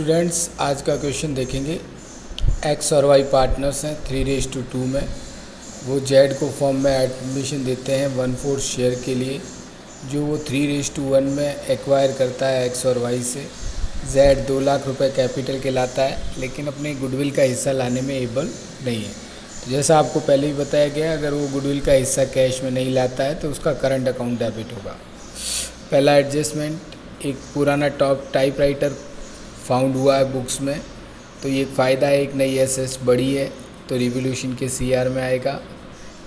Students, आज का question देखेंगे। एक्स और वाई पार्टनर्स हैं 3:2 में। वो जेड को फॉर्म में एडमिशन देते हैं 1/4 शेयर के लिए, जो वो 3:1 में एक्वायर करता है एक्स और वाई से। जेड 2 लाख रुपए कैपिटल के लाता है, लेकिन अपने गुडविल का हिस्सा लाने में एबल नहीं है। तो जैसा आपको पहले ही बताया गया, अगर वो गुडविल का हिस्सा कैश में नहीं लाता है तो उसका करंट अकाउंट डेबिट होगा। पहला एडजस्टमेंट, एक पुराना टाइपराइटर फाउंड हुआ है बुक्स में, तो ये फ़ायदा है। एक नई एसेट्स बढ़ी है तो रिवोल्यूशन के सीआर में आएगा।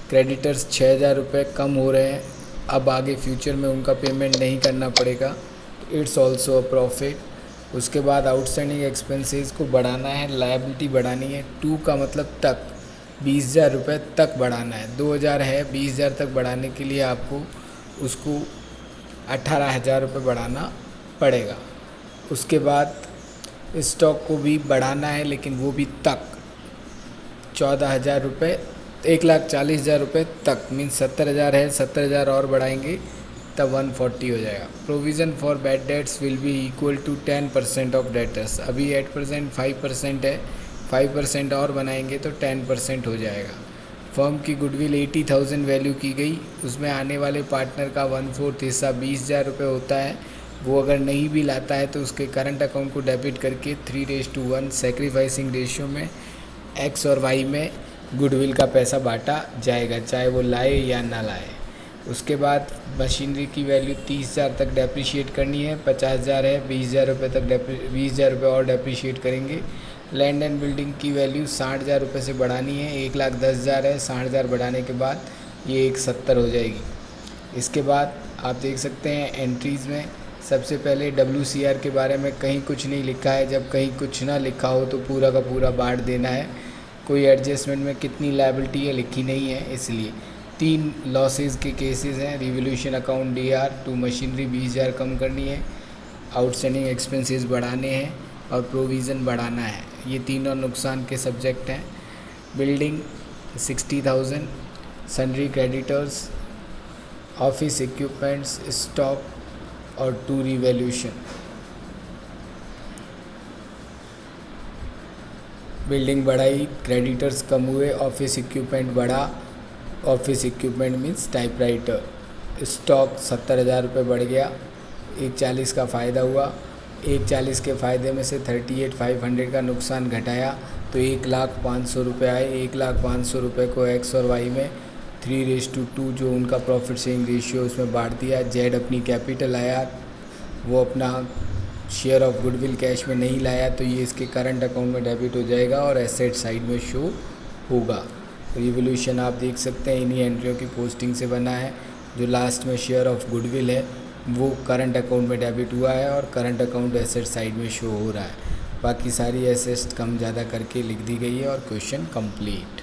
क्रेडिटर्स 6,000 रुपये कम हो रहे हैं, अब आगे फ्यूचर में उनका पेमेंट नहीं करना पड़ेगा, तो इट्स ऑल्सो अ प्रॉफिट। उसके बाद आउटस्टैंडिंग एक्सपेंसेस को बढ़ाना है, लायबिलिटी बढ़ानी है। 2 का मतलब तक 20,000 रुपये तक बढ़ाना है। 2,000 है, 20,000 तक बढ़ाने के लिए आपको उसको 18,000 रुपये बढ़ाना पड़ेगा। उसके बाद स्टॉक को भी बढ़ाना है, लेकिन वो भी तक 14,000 रुपये, 1,40,000 रुपये तक, मीन्स 70,000 है, 70,000 और बढ़ाएंगे तब 140 हो जाएगा। Provision for bad debts will be equal to 10% of debtors. अभी 8% 5% है, 5% और बनाएंगे तो 10% हो जाएगा। फर्म की गुडविल 80,000 वैल्यू की गई, उसमें आने वाले पार्टनर का 1/4 हिस्सा 20,000 रुपये होता है। वो अगर नहीं भी लाता है तो उसके करंट अकाउंट को डेबिट करके 3:1 सेक्रीफाइसिंग रेशियो में एक्स और वाई में गुडविल का पैसा बांटा जाएगा, चाहे वो लाए या ना लाए। उसके बाद मशीनरी की वैल्यू 30,000 तक डेप्रिशिएट करनी है, 50,000 है, 20,000 रुपये तक 20,000 रुपये और डेप्रिशिएट करेंगे। लैंड एंड बिल्डिंग की वैल्यू 60,000 रुपये से बढ़ानी है, 1,10,000 है, 60,000 बढ़ाने के बाद ये 170 हो जाएगी। इसके बाद आप देख सकते हैं एंट्रीज़ में सबसे पहले WCR के बारे में कहीं कुछ नहीं लिखा है। जब कहीं कुछ ना लिखा हो तो पूरा का पूरा बांट देना है। कोई एडजस्टमेंट में कितनी लायबिलिटी है लिखी नहीं है, इसलिए 3 लॉसेस के केसेस हैं। Revaluation account DR to machinery 20,000 कम करनी है, आउटस्टैंडिंग एक्सपेंसेस बढ़ाने हैं और प्रोविज़न बढ़ाना है। ये तीनों नुकसान के सब्जेक्ट हैं। Building 60,000, sundry creditors, office equipments, stock और 2 रिवैल्यूएशन। बिल्डिंग बढ़ाई, क्रेडिटर्स कम हुए, ऑफिस इक्विपमेंट बढ़ा। Office equipment means typewriter. Stock 70,000 रुपये बढ़ गया, 140 का फ़ायदा हुआ। 140 के फ़ायदे में से 38,500 का नुकसान घटाया तो 1,05,000 रुपये आए। 1,05,000 रुपये को एक्स और वाई में 3:2 जो उनका प्रॉफिट शेयरिंग रेशियो उसमें बांट दिया। जेड अपनी कैपिटल आया, वो अपना शेयर ऑफ गुडविल कैश में नहीं लाया, तो ये इसके करंट अकाउंट में डेबिट हो जाएगा और एसेट साइड में शो होगा। रिवोल्यूशन आप देख सकते हैं इन्हीं एंट्रियों की पोस्टिंग से बना है। जो लास्ट में शेयर ऑफ गुडविल है वो करंट अकाउंट में डेबिट हुआ है और करंट अकाउंट एसेट साइड में शो हो रहा है। बाकी सारी एसेट्स कम ज़्यादा करके लिख दी गई है और क्वेश्चन कंप्लीट।